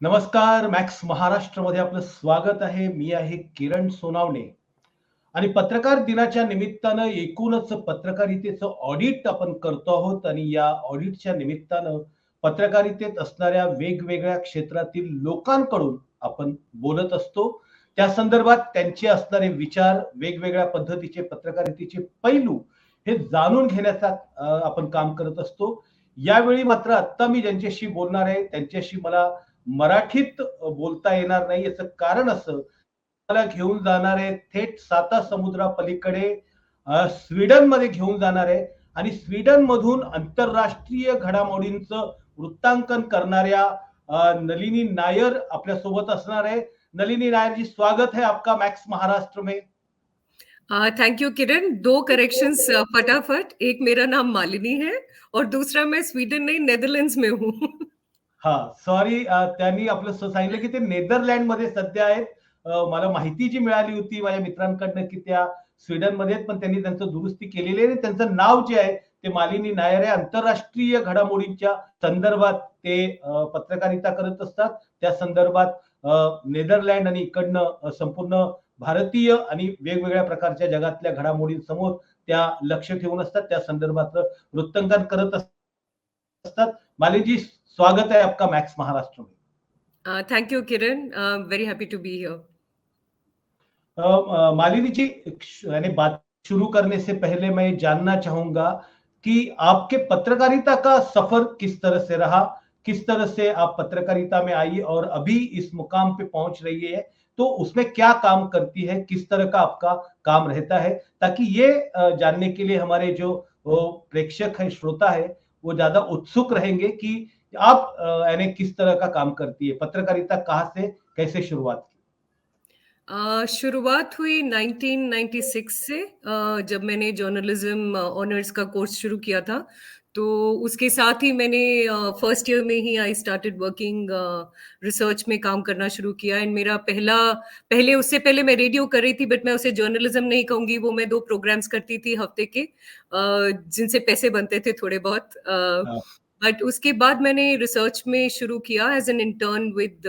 नमस्कार, मॅक्स महाराष्ट्रमध्ये आपलं स्वागत आहे. मी आहे किरण सोनावणे आणि पत्रकार दिनाच्या निमित्तानं एकूणच पत्रकारितेचं ऑडिट आपण करतो आहोत आणि या ऑडिटच्या निमित्तानं पत्रकारितेत असणाऱ्या वेगवेगळ्या क्षेत्रातील लोकांकडून आपण बोलत असतो. त्या संदर्भात त्यांचे असणारे विचार, वेगवेगळ्या पद्धतीचे पत्रकारितेचे पैलू हे जाणून घेण्याचा आपण काम करत असतो. यावेळी मात्र आता मी ज्यांच्याशी बोलणार आहे त्यांच्याशी मला मराठीत बोलता येणार नाही. याचं कारण असं, मला घेऊन जाणार आहे थेट साता समुद्रापलीकडे स्वीडनमध्ये घेऊन जाणार आहे आणि स्वीडनमधून आंतरराष्ट्रीय घडामोडींचं वृत्तांकन करणाऱ्या नलिनी नायर आपल्या सोबत असणार आहे. नलिनी नायर जी, स्वागत है आपका मैक्स महाराष्ट्र में. Thank you Kiran. 2 करेक्शंस फटाफट। एक, मेरा नाम मालिनी है और दूसरा मैं स्वीडन नहीं नेदरलँड्स में हूँ। हा, सॉरी, त्यांनी आपलं सांगितलं की ते नेदरलँडमध्ये सध्या आहेत. मला माहिती जी मिळाली होती माझ्या मित्रांकडनं की त्या स्वीडनमध्ये आहेत, पण त्यांनी त्यांचं दुरुस्ती केलेली आहे आणि त्यांचं नाव जे आहे ते मालिनी नायर आहे. आंतरराष्ट्रीय घडामोडींच्या संदर्भात ते पत्रकारिता करत असतात. त्या संदर्भात नेदरलँड आणि इकडनं संपूर्ण भारतीय आणि वेगवेगळ्या प्रकारच्या जगातल्या घडामोडींसमोर त्या लक्ष ठेवून असतात. त्या संदर्भात वृत्तांकन करत असतात. मालिनी, स्वागत है आपका मैक्स महाराष्ट्र में. Thank you Kiran, very happy to be here. Malini ji, यानी बात शुरू करने से पहले मैं जानना चाहूंगा कि आपके पत्रकारिता का सफर किस तरह से रहा, किस तरह से आप पत्रकारिता में आई और अभी इस मुकाम पे पहुंच रही है, तो उसमें क्या काम करती है, किस तरह का आपका काम रहता है, ताकि ये जानने के लिए हमारे जो प्रेक्षक है, श्रोता है, वो ज्यादा उत्सुक रहेंगे कि आप यानी किस तरह का काम करती है, पत्रकारिता कहाँ से कैसे शुरुआत की. शुरुआत हुई 1996 से, जब मैंने जर्नलिज्म ऑनर्स का कोर्स शुरू किया था। तो उसके साथ ही मैंने फर्स्ट ईयर में ही आई स्टार्टेड वर्किंग रिसर्च में काम करना शुरू किया। एंड मेरा उससे पहले मैं रेडियो कर रही थी, बट मैं उसे जर्नलिज्म नहीं कहूंगी। वो मैं 2 प्रोग्राम्स करती थी हफ्ते के, जिनसे पैसे बनते थे थोड़े बहुत। बट उसके बाद मैंने रिसर्च में शुरू किया एज एन इंटर्न विद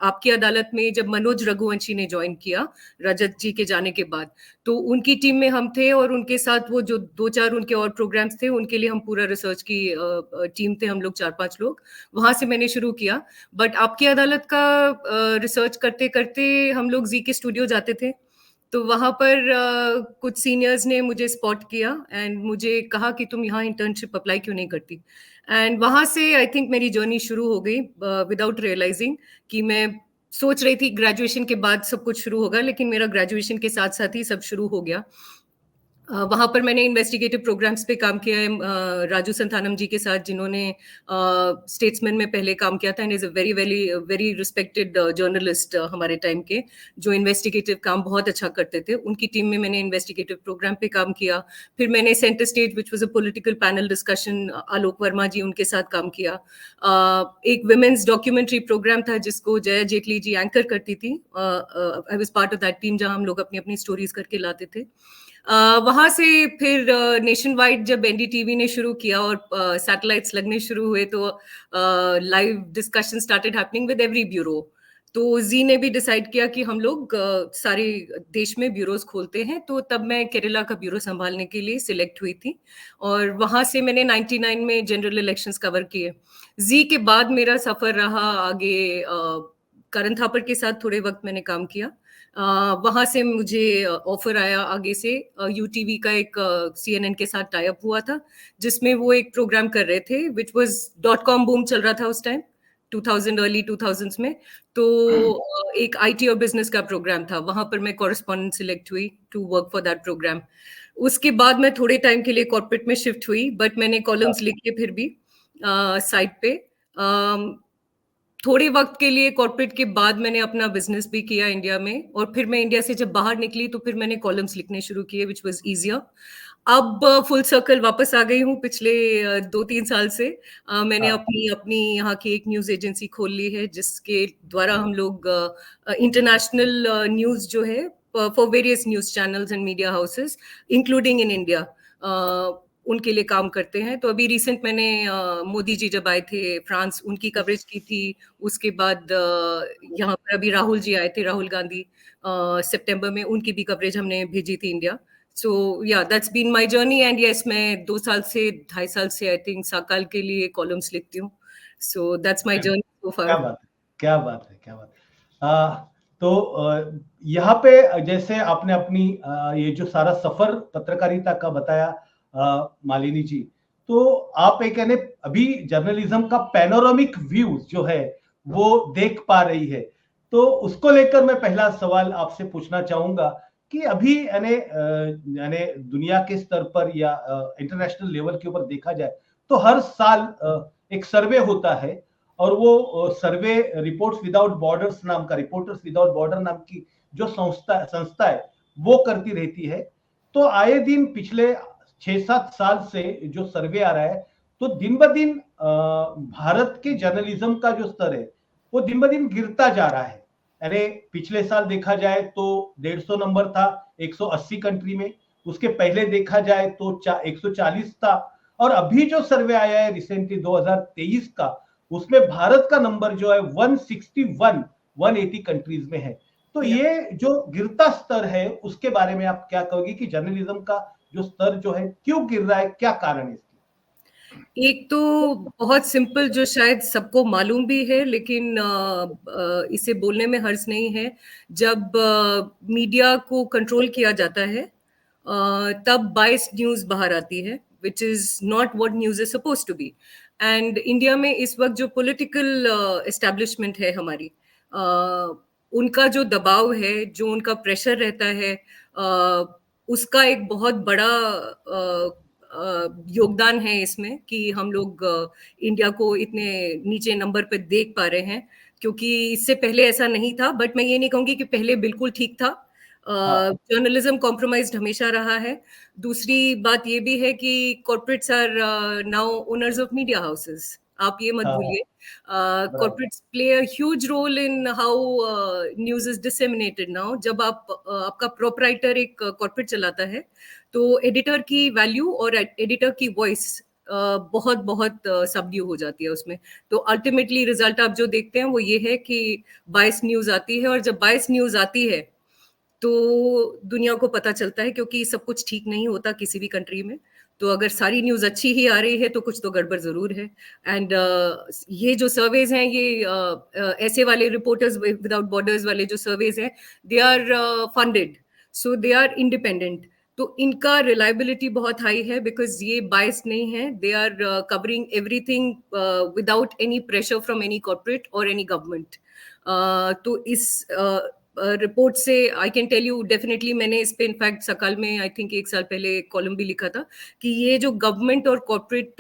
आपकी अदालत में, जब मनोज रघुवंशी ने ज्वाइन किया रजत जी के जाने के बाद। तो उनकी टीम में हम थे और उनके साथ वो जो 2-4 उनके और प्रोग्राम्स थे, उनके लिए हम पूरा रिसर्च की टीम थे, हम लोग 4-5 लोग। वहां से मैंने शुरू किया। बट आपकी अदालत का रिसर्च करते करते हम लोग जी के स्टूडियो जाते थे। तो वहां पर कुछ सीनियर्स ने मुझे स्पॉट किया एंड मुझे कहा कि तुम यहाँ इंटर्नशिप अप्लाई क्यों नहीं करती। एंड वहां से आई थिंक मेरी जर्नी शुरू हो गई, विदाउट रियलाइजिंग कि मैं सोच रही थी ग्रेजुएशन के बाद सब कुछ शुरू होगा, लेकिन मेरा ग्रेजुएशन के साथ साथ ही सब शुरू हो गया। वहां पर मैंने इन्वेस्टिगेटिव प्रोग्राम्स पे काम किया है राजू संथानम जी के साथ, जिन्होंने स्टेट्समैन में पहले काम किया था and is a very very very respected journalist हमारे टाइम के, जो इन्वेस्टिगेटिव काम बहुत अच्छा करते थे। उनकी टीम में मैंने इन्वेस्टिगेटिव प्रोग्राम पे काम किया। फिर मैंने centre stage, which was a political panel discussion, Alok Verma ji उनके साथ काम किया। एक वुमेन्स डॉक्यूमेंट्री प्रोग्राम था जिसको जया जेटली जी एंकर करती थी। I was part of that team, जहां हम लोग अपनी अपनी स्टोरीज करके लाते थे। वहां से फिर नेशन वाइड जब एनडीटीवी ने शुरू किया और सैटेलाइट्स लगने शुरू हुए, तो live discussion started happening with every bureau. तो जी ने भी डिसाइड किया कि हम लोग सारे देश में ब्यूरोज खोलते हैं। तो तब मैं केरला का ब्यूरो संभालने के लिए सिलेक्ट हुई थी और वहां से मैंने 99 में जनरल इलेक्शंस कवर किए। जी के बाद मेरा सफर रहा आगे, करण थापर के साथ थोड़े वक्त मैंने काम किया। वहां से मुझे ऑफर आया आगे से, यूटीवी का एक CNN के साथ टाई अप हुआ था, जिसमें वो एक प्रोग्राम कर रहे थे विच वाज .com बूम चल रहा था उस टाइम, 2000 अर्ली 2000s में। तो एक IT और बिजनेस का प्रोग्राम था, वहां पर मैं कॉरेस्पॉन्डेंट सिलेक्ट हुई to work for that programme. उसके बाद मैं थोड़े टाइम के लिए कॉर्पोरेट में शिफ्ट हुई, बट मैंने कॉलम्स लिखे फिर भी साइट पे। थोड़े वक्त के लिए कॉर्पोरेट के बाद मैंने अपना बिजनेस भी किया इंडिया में, और फिर मैं इंडिया से जब बाहर निकली तो फिर मैंने कॉलम्स लिखने शुरू किए, विच वाज इजियर। अब फुल सर्कल वापस आ गई हूँ पिछले 2-3 साल से। मैंने अपनी यहाँ की एक न्यूज एजेंसी खोल ली है, जिसके द्वारा हम लोग इंटरनेशनल न्यूज जो है for various news channels and media houses including in India, उनके लिए काम करते हैं। तो अभी रिसेंट मैंने मोदी जी जब आए थे फ्रांस, उनकी कवरेज की थी। उसके बाद यहाँ पर अभी राहुल जी आए थे, राहुल गांधी, सितंबर में, उनकी भी कवरेज हमने भेजी थी India. So yeah that's been my journey. And yes, मैं 2 साल से 2.5 साल से आई थिंक सकाल के लिए कॉलम्स लिखती हूँ। So that's my journey so far. क्या बात है, क्या बात है, क्या बात है। तो यहाँ पे जैसे आपने अपनी ये जो सारा सफर पत्रकारिता का बताया मालिनी जी, तो आप एक यानी अभी जर्नलिज्म का पैनोरामिक व्यूज जो है वो देख पा रही है। तो उसको लेकर मैं पहला सवाल आपसे पूछना चाहूंगा कि अभी यानी दुनिया के स्तर पर या इंटरनेशनल लेवल के ऊपर देखा जाए तो हर साल एक सर्वे होता है, और वो सर्वे रिपोर्ट्स विदाउट बॉर्डर्स नाम का, रिपोर्टर्स विदाउट बॉर्डर नाम की जो संस्था है वो करती रहती है। तो आए दिन पिछले 6-7 साल से जो सर्वे आ रहा है, तो दिन ब दिन भारत के जर्नलिज्म का जो स्तर है वो दिन ब दिन गिरता जा रहा है। अरे पिछले साल देखा जाए तो 150 नंबर था 180 कंट्री में, उसके पहले देखा जाए तो 140 था, और अभी जो सर्वे आया है रिसेंटली 2023 का, उसमें भारत का नंबर जो है 161 180 कंट्रीज में है। तो ये जो गिरता स्तर है उसके बारे में आप क्या कहोगे कि जर्नलिज्म का जो स्तर जो है क्यों गिर रहा है, क्या कारण है इसकी? एक तो बहुत सिंपल, जो शायद सबको मालूम भी है, लेकिन इसे बोलने में हर्ज नहीं है। जब मीडिया को कंट्रोल किया जाता है, तब बायस्ड न्यूज बाहर आती है, which is not what news is suppose to be. And India में इस वक्त जो पॉलिटिकल एस्टेब्लिशमेंट है हमारी, उनका जो दबाव है, जो उनका प्रेशर रहता है, उसका एक बहुत बड़ा योगदान है इसमें कि हम लोग इंडिया को इतने नीचे नंबर पे देख पा रहे हैं। क्योंकि इससे पहले ऐसा नहीं था, बट मैं ये नहीं कहूंगी कि पहले बिल्कुल ठीक था। जर्नलिज्म कॉम्प्रोमाइज्ड हमेशा रहा है। दूसरी बात ये भी है कि corporates are now owners of media houses. आप ये मत भूलिए, corporates play a huge role in how news is disseminated now. जब आपका प्रोपराइटर एक कॉर्पोरेट चलाता है, तो एडिटर की वैल्यू और एडिटर की वॉइस बहुत बहुत सबड्यू हो जाती है उसमें। तो अल्टीमेटली रिजल्ट आप जो देखते हैं वो ये है कि बायस न्यूज आती है, और जब बायस न्यूज आती है तो दुनिया को पता चलता है, क्योंकि सब कुछ ठीक नहीं होता किसी भी कंट्री में। तो अगर सारी न्यूज अच्छी ही आ रही है तो कुछ तो गड़बड़ जरूर है। एंड ये जो सर्वेज हैं, ये ऐसे वाले रिपोर्टर्स विदाउट बॉर्डर्स वाले जो सर्वेज हैं, they are funded, so they are independent. तो इनका रिलायबिलिटी बहुत हाई है, बिकॉज ये बायस नहीं है। They are covering everything without any pressure from any corporate or any government. तो इस रिपोर्ट से I can tell you definitely, मैंने इस पे इनफैक्ट सकाल में आई थिंक 1 साल पहले कॉलम भी लिखा था, कि ये जो गवर्नमेंट और कॉर्पोरेट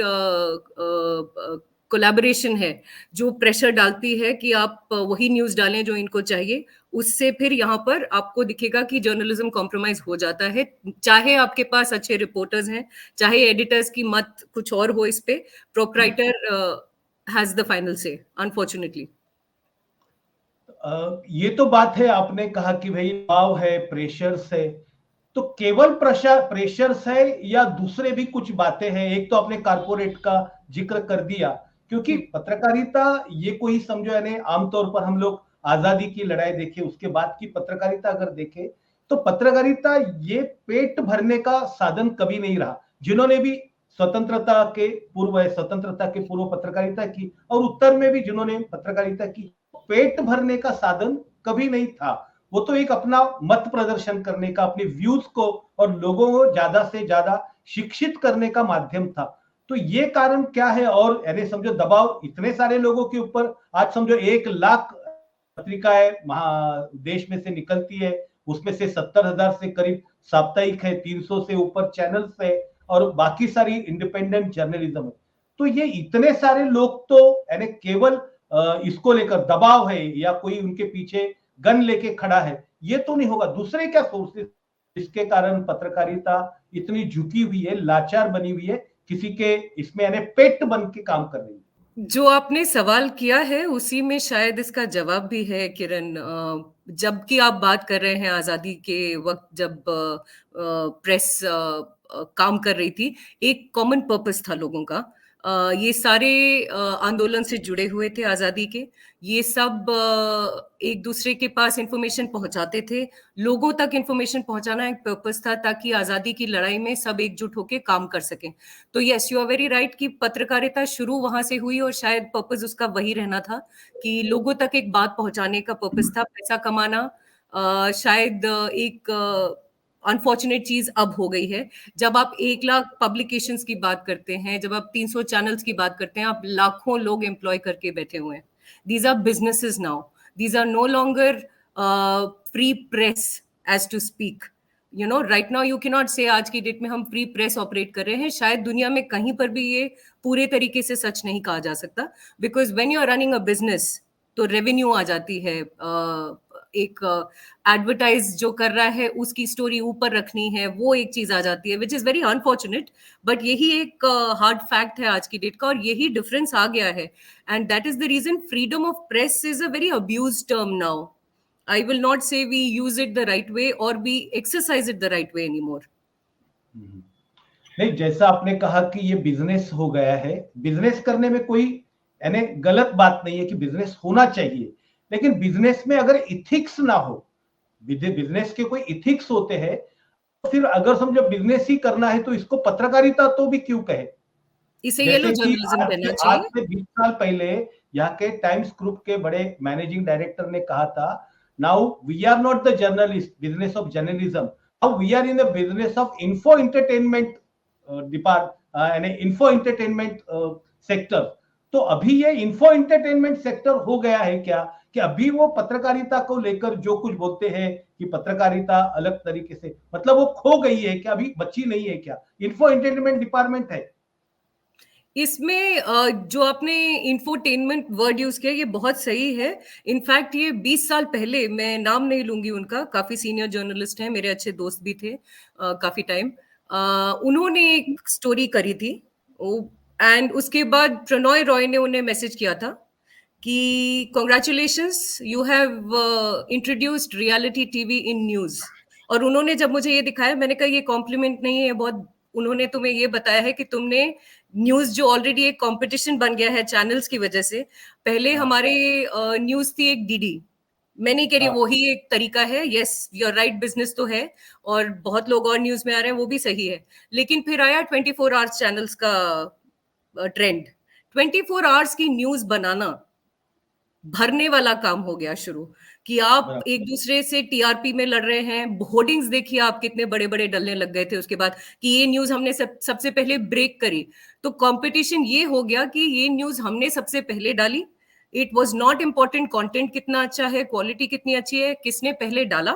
कोलैबोरेशन है, जो प्रेशर डालती है कि आप वही न्यूज डालें जो इनको चाहिए, उससे फिर यहाँ पर आपको दिखेगा कि जर्नलिज्म कॉम्प्रोमाइज हो जाता है। चाहे आपके पास अच्छे रिपोर्टर्स हैं, चाहे एडिटर्स की मत कुछ और हो, इस पे प्रोपराइटर हैज द फाइनल से, अनफॉर्चुनेटली। ये तो बात है, आपने कहा कि भाई दबाव है, प्रेशर्स है, तो केवल प्रेशर्स है या दूसरे भी कुछ बातें हैं? एक तो आपने कारपोरेट का जिक्र कर दिया, क्योंकि पत्रकारिता ये कोई समझो यानी आमतौर पर हम लोग आजादी की लड़ाई देखे उसके बाद की पत्रकारिता अगर देखे, तो पत्रकारिता ये पेट भरने का साधन कभी नहीं रहा। जिन्होंने भी स्वतंत्रता के पूर्व पत्रकारिता की, और उत्तर में भी जिन्होंने पत्रकारिता की, पेट भरने का साधन कभी नहीं था। वो तो एक अपना मत प्रदर्शन करने का, अपने व्यूज को और लोगों को ज्यादा से ज्यादा शिक्षित करने का माध्यम था। तो ये कारण क्या है? और यानी समझो दबाव इतने सारे लोगों के ऊपर, आज समझो 1 लाख पत्रिकाएं देश में से निकलती है, उसमें से 70,000 से करीब साप्ताहिक है, 300 से ऊपर चैनल्स है, और बाकी सारी इंडिपेंडेंट जर्नलिज्म है। तो ये इतने सारे लोग तो यानी केवल इसको लेकर दबाव है या कोई उनके पीछे गन लेके खड़ा है, ये तो नहीं होगा। दूसरे क्या सोर्सेस इसके कारण पत्रकारिता इतनी झुकी हुई है, लाचार बनी हुई है, किसी के इसमें यानी पेट बन के काम कर रही है? जो आपने सवाल किया है उसी में शायद इसका जवाब भी है किरण। जबकि आप बात कर रहे हैं आजादी के वक्त, जब प्रेस काम कर रही थी, एक कॉमन पर्पस था लोगों का। ये सारे आंदोलन से जुड़े हुए थे आजादी के। ये सब एक दूसरे के पास इंफॉर्मेशन पहुंचाते थे। लोगों तक इंफॉर्मेशन पहुंचाना एक पर्पस था, ताकि आजादी की लड़ाई में सब एकजुट होकर काम कर सकें। तो yes, you are very right कि पत्रकारिता शुरू वहां से हुई, और शायद पर्पस उसका वही रहना था कि लोगों तक एक बात पहुंचाने का पर्पस था, पैसा कमाना। शायद एक अनफॉर्चुनेट चीज अब हो गई है। जब आप 1 लाख पब्लिकेशंस की बात करते हैं, जब आप 300 चैनल्स की बात करते हैं, आप लाखों लोग एम्प्लॉय करके बैठे हुए हैं। These are businesses now. These are no longer free press as to speak. Right now you can not say आज की डेट में हम फ्री प्रेस ऑपरेट कर रहे हैं। शायद दुनिया में कहीं पर भी ये पूरे तरीके से सच नहीं कहा जा सकता, because when you are running a business तो रेवेन्यू आ जाती है। एक एडवर्टाइज जो कर रहा है उसकी स्टोरी ऊपर रखनी है, वो एक चीज आ जाती है, which is very unfortunate. But यही एक हार्ड फैक्ट है आज की डेट का, और यही डिफरेंस आ गया है। And that is the reason freedom of press is a very abuse term now. I will not say we use it the right way or we exercise it the right way anymore. नहीं, जैसा आपने कहा कि ये business हो गया है, business करने में कोई यानी गलत बात नहीं है कि बिजनेस होना चाहिए, लेकिन बिजनेस में अगर इथिक्स ना हो, बिजनेस के कोई इथिक्स होते हैं, तो फिर अगर समझो बिजनेस ही करना है तो इसको पत्रकारिता तो भी क्यों कहे। इसे येलो जैसे कि जर्नलिज्म कहना आज चाहिए। से 20 साल पहले यहाँ के टाइम्स ग्रुप के बड़े मैनेजिंग डायरेक्टर ने कहा था, now we are not the journalist business of journalism, now we are in the business of info entertainment यानी इंफो एंटरटेनमेंट सेक्टर। तो अभी ये इंफो एंटरटेनमेंट सेक्टर हो गया है क्या, कि अभी वो पत्रकारिता को लेकर जो कुछ बोलते हैं कि पत्रकारिता अलग तरीके से, मतलब वो खो गई है क्या, अभी बची नहीं है क्या, इंफो एंटरटेनमेंट डिपार्टमेंट है। इसमें जो आपने इंफोटेनमेंट वर्ड यूज किया, ये बहुत सही है। इनफैक्ट ये 20 साल पहले, मैं नाम नहीं लूंगी उनका, काफी सीनियर जर्नलिस्ट हैं, मेरे अच्छे दोस्त भी थे काफी टाइम। उन्होंने एक स्टोरी करी थी, एंड उसके बाद प्रणॉय रॉय ने उन्हें मैसेज किया था कि congratulations, you have introduced reality TV in news. और उन्होंने जब मुझे ये दिखाया, मैंने कहा ये कॉम्प्लीमेंट नहीं है बहुत। उन्होंने तुम्हें ये बताया है कि तुमने न्यूज, जो ऑलरेडी एक कंपटीशन बन गया है चैनल्स की वजह से, पहले हाँ, हमारे न्यूज थी एक डीडी। मैं नहीं कह रही हाँ, वही एक तरीका है, यस योर राइट, बिजनेस तो है, और बहुत लोग और न्यूज में आ रहे हैं, वो भी सही है। लेकिन फिर आया 24 आवर्स चैनल्स का ट्रेंड। 24 आवर्स की न्यूज बनाना भरने वाला काम हो गया शुरू, कि आप बराबर। एक दूसरे से टीआरपी में लड़ रहे हैं। होर्डिंग्स देखिए आप कितने बड़े बड़े डलने लग गए थे उसके बाद, कि ये न्यूज हमने सबसे पहले ब्रेक करी। तो कंपटीशन ये हो गया कि ये न्यूज हमने सबसे पहले डाली। It was not important content कितना अच्छा है, क्वालिटी कितनी अच्छी है, किसने पहले डाला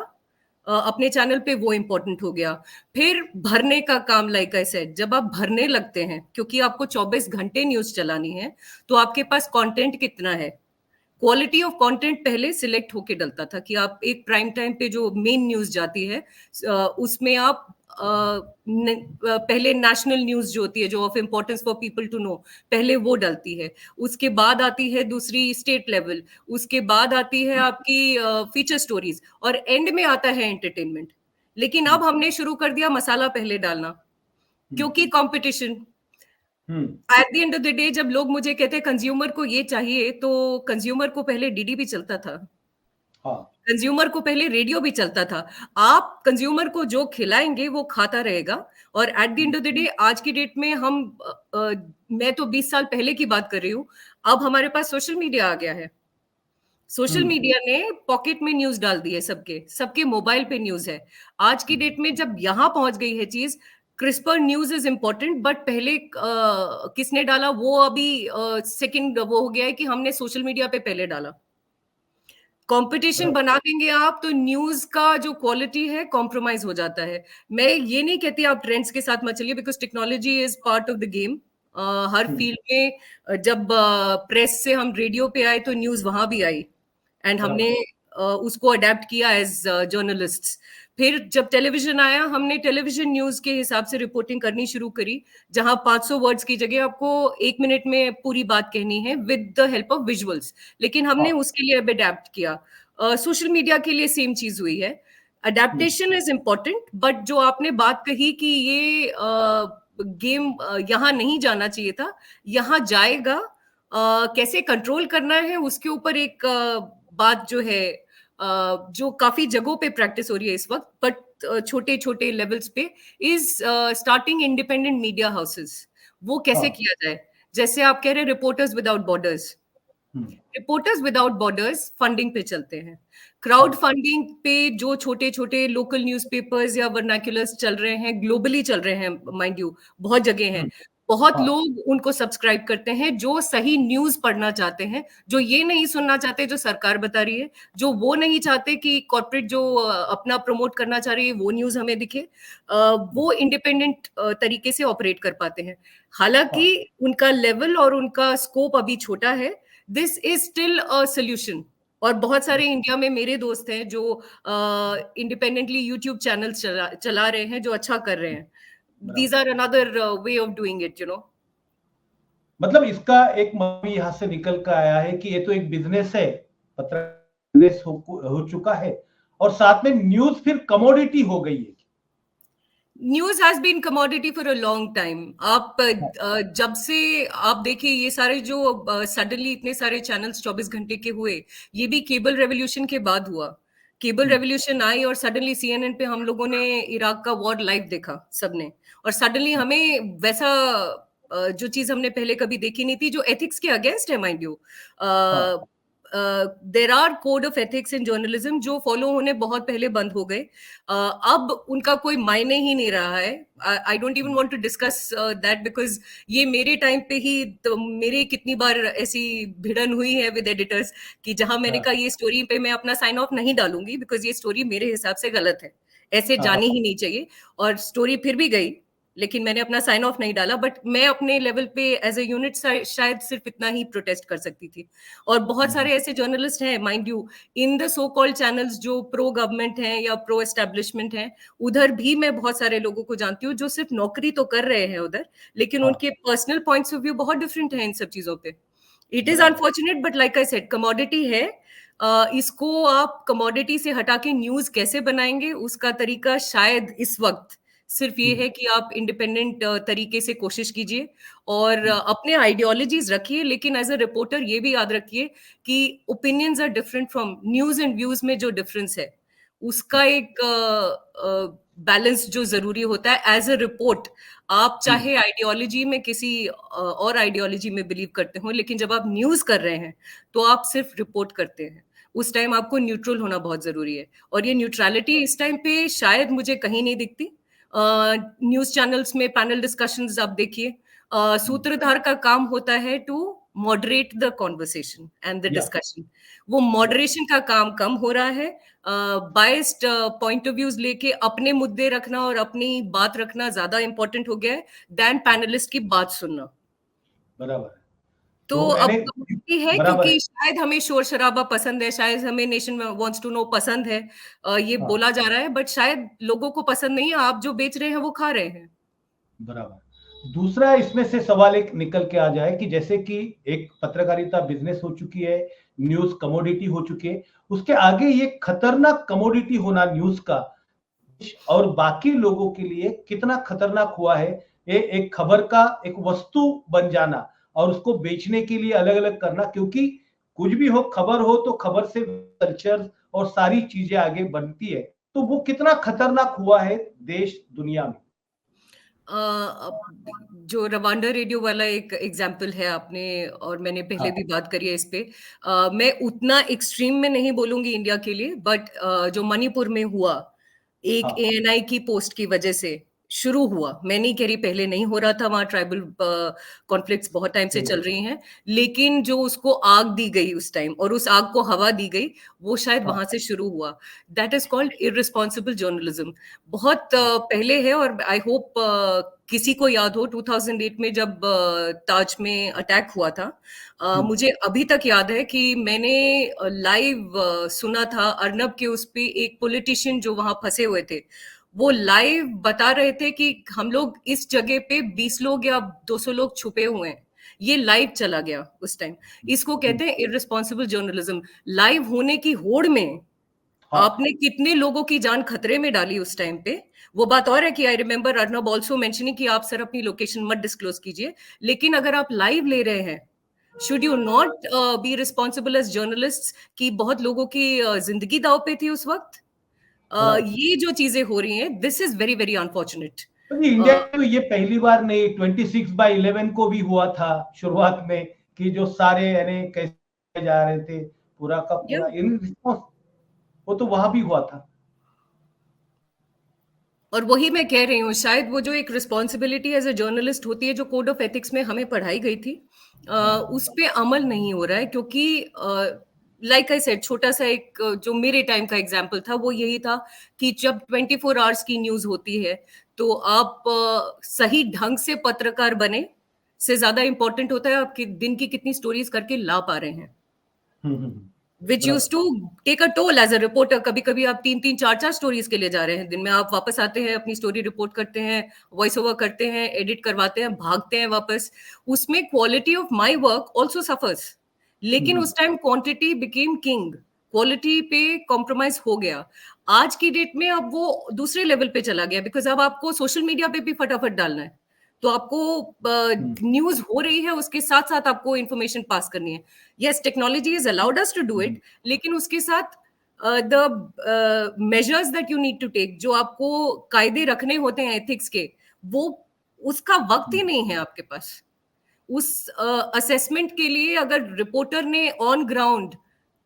अपने चैनल पे, वो इंपॉर्टेंट हो गया। फिर भरने का काम, लाइक आई सेड, जब आप भरने लगते हैं, क्योंकि आपको 24 घंटे न्यूज चलानी है, तो आपके पास कंटेंट कितना है। क्वालिटी ऑफ कंटेंट पहले सिलेक्ट होके डलता था, कि आप एक प्राइम टाइम पे जो मेन न्यूज जाती है उसमें आप पहले नेशनल न्यूज जो होती है, जो of importance for people to know, पहले वो डलती है। उसके बाद आती है दूसरी स्टेट लेवल, उसके बाद आती है आपकी फीचर स्टोरीज, और एंड में आता है एंटरटेनमेंट। लेकिन अब हमने शुरू कर दिया मसाला पहले डालना, क्योंकि competition. Hmm. At the end of the day, जब लोग मुझे कहते हैं कंज्यूमर को ये चाहिए, तो कंज्यूमर को पहले डीडी भी चलता था, हाँ। कंज्यूमर को पहले रेडियो भी चलता था। आप कंज्यूमर को जो खिलाएंगे वो खाता रहेगा। और at the end of the day, आज की डेट में हम मैं तो 20 साल पहले की बात कर रही हूँ, अब हमारे पास सोशल मीडिया आ गया है। सोशल हम्म। मीडिया ने पॉकेट में न्यूज डाल दी है, सबके सबके मोबाइल पे न्यूज है। आज की डेट में जब यहां पहुंच गई है चीज, crisper news is important, but पहले किसने डाला वो अभी सेकंड वो हो गया है, कि हमने सोशल मीडिया पे पहले डाला। कंपटीशन बराबर। बना देंगे आप, तो न्यूज का जो क्वालिटी है कॉम्प्रोमाइज हो जाता है। मैं ये नहीं कहती आप ट्रेंड्स के साथ मत चलिए, because technology is part of the game. Her hmm. Field में जब प्रेस से हम रेडियो पे आए, तो न्यूज वहां भी आई। एंड हमने बराबर। उसको अडेप्ट किया एज जर्नलिस्ट्स। फिर जब टेलीविजन आया, हमने टेलीविजन न्यूज के हिसाब से रिपोर्टिंग करनी शुरू करी, जहां 500 वर्ड्स की जगह आपको 1 मिनट में पूरी बात कहनी है with the help of visuals. लेकिन हमने उसके लिए अब अडेप्ट किया। सोशल मीडिया के लिए सेम चीज हुई है। अडेप्टेशन इज इम्पोर्टेंट, बट जो आपने बात कही कि ये गेम यहाँ नहीं जाना चाहिए था, यहाँ जाएगा, कैसे कंट्रोल करना है उसके ऊपर एक बात जो है, जो काफी जगहों पे प्रैक्टिस हो रही है इस वक्त, बट छोटे छोटे लेवल्स पे, is starting independent media houses. वो कैसे किया जाए? जैसे आप कह रहे हैं reporters without borders, reporters without borders funding पे चलते हैं। क्राउड फंडिंग पे जो छोटे छोटे लोकल न्यूज़पेपर्स या वर्नाक्युलर्स चल रहे हैं, ग्लोबली चल रहे हैं, माइंड यू, बहुत जगह हैं, बहुत लोग उनको सब्सक्राइब करते हैं जो सही न्यूज पढ़ना चाहते हैं, जो ये नहीं सुनना चाहते जो सरकार बता रही है, जो वो नहीं चाहते कि कॉर्पोरेट जो अपना प्रमोट करना चाह रही है वो न्यूज हमें दिखे, वो इंडिपेंडेंट तरीके से ऑपरेट कर पाते हैं। हालांकि उनका लेवल और उनका स्कोप अभी छोटा है। This is still a solution. और बहुत सारे इंडिया में मेरे दोस्त हैं जो इंडिपेंडेंटली यूट्यूब चैनल्स चला रहे हैं, जो अच्छा कर रहे हैं। These are another way of doing it, you know. मतलब इसका एक मतलब यहाँ से निकल कर आया है कि ये तो एक बिजनेस है, पत्रकार बिजनेस हो चुका है, और साथ में न्यूज फिर कमोडिटी हो गई है। News has been commodity for a long time. आप जब से आप देखिए ये सारे जो सडनली इतने सारे चैनल्स 24 घंटे के हुए, ये भी केबल रेवोल्यूशन के बाद हुआ। केबल रेवोल्यूशन आई और सडनली CNN पे हम लोगों ने इराक का वॉर लाइव देखा सबने, और सडनली हमें वैसा जो चीज हमने पहले कभी देखी नहीं थी, जो एथिक्स के अगेंस्ट है, mind you. There R code of ethics in journalism जो फॉलो होने बहुत पहले बंद हो गए। अब उनका कोई मायने ही नहीं रहा है। I don't even want to discuss that, because ये मेरे टाइम पे ही तो मेरे कितनी बार ऐसी भिड़न हुई है विद एडिटर्स कि जहां मैंने कहा ये स्टोरी पे मैं अपना साइन ऑफ नहीं डालूंगी, बिकॉज ये स्टोरी मेरे हिसाब से गलत है, ऐसे जानी ही नहीं चाहिए। और स्टोरी फिर भी गई, लेकिन मैंने अपना साइन ऑफ नहीं डाला। बट मैं अपने लेवल पे एज ए यूनिट शायद सिर्फ इतना ही प्रोटेस्ट कर सकती थी। और बहुत सारे ऐसे जर्नलिस्ट हैं, mind you, in the so called channels जो प्रो गवर्नमेंट हैं या प्रो एस्टेब्लिशमेंट हैं, उधर भी मैं बहुत सारे लोगों को जानती हूँ जो सिर्फ नौकरी तो कर रहे हैं उधर, लेकिन उनके पर्सनल पॉइंट्स ऑफ व्यू बहुत डिफरेंट है इन सब चीजों पे। It is unfortunate, but like I said, commodity है। इसको आप कमोडिटी से हटा के न्यूज कैसे बनाएंगे, उसका तरीका शायद इस वक्त सिर्फ ये है कि आप इंडिपेंडेंट तरीके से कोशिश कीजिए और अपने आइडियोलॉजीज रखिए, लेकिन एज अ रिपोर्टर ये भी याद रखिए कि opinions are different from news and views में जो डिफरेंस है उसका एक बैलेंस जो जरूरी होता है एज अ रिपोर्ट। आप चाहे आइडियोलॉजी में किसी और आइडियोलॉजी में बिलीव करते हो, लेकिन जब आप न्यूज कर रहे हैं तो आप सिर्फ रिपोर्ट करते हैं, उस टाइम आपको न्यूट्रल होना बहुत जरूरी है। और ये न्यूट्रलिटी इस टाइम पे शायद मुझे कहीं नहीं दिखती। न्यूज चैनल्स में पैनल डिस्कशंस आप देखिए, सूत्रधार का काम होता है to moderate the conversation and the discussion. वो मॉडरेशन का काम कम हो रहा है। बायस्ड पॉइंट ऑफ व्यूज लेके अपने मुद्दे रखना और अपनी बात रखना ज्यादा इंपॉर्टेंट हो गया है देन पैनलिस्ट की बात सुनना। बराबर। तो अब कम्युनिटी है, क्योंकि शायद हमें शोर शराबा पसंद है, शायद हमें नेशन वांट्स टू नो पसंद है, ये बोला जा रहा है, बट शायद लोगों को पसंद नहीं है। आप जो बेच रहे हैं वो खा रहे हैं। बराबर। दूसरा इसमें से सवाल एक निकल के आ जाए कि जैसे कि एक पत्रकारिता बिजनेस हो चुकी है, न्यूज कमोडिटी हो चुकी है, उसके आगे ये खतरनाक कमोडिटी होना न्यूज का और बाकी लोगों के लिए कितना खतरनाक हुआ है, ये एक खबर का एक वस्तु बन जाना और उसको बेचने के लिए अलग अलग करना। क्योंकि कुछ भी हो, खबर हो तो खबर से कल्चर और सारी चीजें आगे बनती है, तो वो कितना खतरनाक हुआ है देश दुनिया में। जो रवांडा रेडियो वाला एक एग्जाम्पल है आपने, और मैंने पहले भी बात करी है इस पे। मैं उतना एक्सट्रीम में नहीं बोलूंगी इंडिया के लिए, बट जो मणिपुर में हुआ एक ANI की पोस्ट की वजह से, शुरू हुआ, मैं नहीं कह रही पहले नहीं हो रहा था, वहाँ ट्राइबल कॉन्फ्लिक्ट्स बहुत टाइम से चल रही हैं, लेकिन जो उसको आग दी गई उस टाइम और उस आग को हवा दी गई, वो शायद हाँ वहाँ से शुरू हुआ। That is called irresponsible journalism. बहुत पहले है, और आई होप किसी को याद हो 2008 में जब ताज में अटैक हुआ था, मुझे अभी तक याद है कि मैंने लाइव सुना था अर्नब के उस पे, एक पॉलिटिशियन जो वहां फंसे हुए थे, वो लाइव बता रहे थे कि हम लोग इस जगह पे 20 लोग या 200 लोग छुपे हुए हैं। ये लाइव चला गया उस टाइम। इसको कहते हैं इररिस्पॉन्सिबल जर्नलिज्म। लाइव होने की होड़ में हाँ आपने कितने लोगों की जान खतरे में डाली उस टाइम पे। वो बात और है कि I remember Arnab also mentioning कि आप सर अपनी लोकेशन मत डिस्क्लोज कीजिए, लेकिन अगर आप लाइव ले रहे हैं, should you not be responsible as journalist? कि बहुत लोगों की जिंदगी दाव पे थी उस वक्त। बराबर। ये जो चीजें हो रही हैं, this is very very unfortunate. तो इंडिया में तो ये पहली बार नहीं, 26/11 को भी हुआ था शुरुआत में, कि जो सारे यानी कैसे जा रहे थे पूरा का पूरा इन रिस्पॉन्स, वो तो वहां भी हुआ था। और वही मैं कह रही हूँ, शायद वो जो एक रिस्पॉन्सिबिलिटी एज ए जर्नलिस्ट होती है, जो कोड ऑफ एथिक्स में हमें पढ़ाई गई थी, उस पे अमल नहीं हो रहा है। क्योंकि लाइक आई सेड, छोटा सा एक जो मेरे टाइम का एग्जाम्पल था वो यही था कि जब 24 आवर्स की न्यूज होती है, तो आप सही ढंग से पत्रकार बने से ज्यादा इंपॉर्टेंट होता है आप दिन की कितनी स्टोरीज करके ला पा रहे हैं, विच यूज बराबर। To take a toll as a reporter. कभी कभी आप 3-3, 4-4 स्टोरीज के लिए जा रहे हैं दिन में। आप वापस आते हैं, अपनी स्टोरी रिपोर्ट करते हैं, वॉइस ओवर करते हैं, एडिट करवाते हैं, भागते हैं वापस। उसमें quality of my work also suffers. लेकिन उस time quantity became king, quality पे कॉम्प्रोमाइज हो गया। आज की डेट में अब वो दूसरे लेवल पे चला गया, बिकॉज अब आपको सोशल मीडिया पे भी फटाफट डालना है। तो आपको न्यूज हो रही है, उसके साथ साथ आपको इंफॉर्मेशन पास करनी है। Yes, technology is allowed us to do it, लेकिन उसके साथ the measures that you need to take, जो आपको कायदे रखने होते हैं एथिक्स के, वो उसका वक्त ही नहीं है आपके पास। उस असेसमेंट के लिए अगर रिपोर्टर ने ऑन ग्राउंड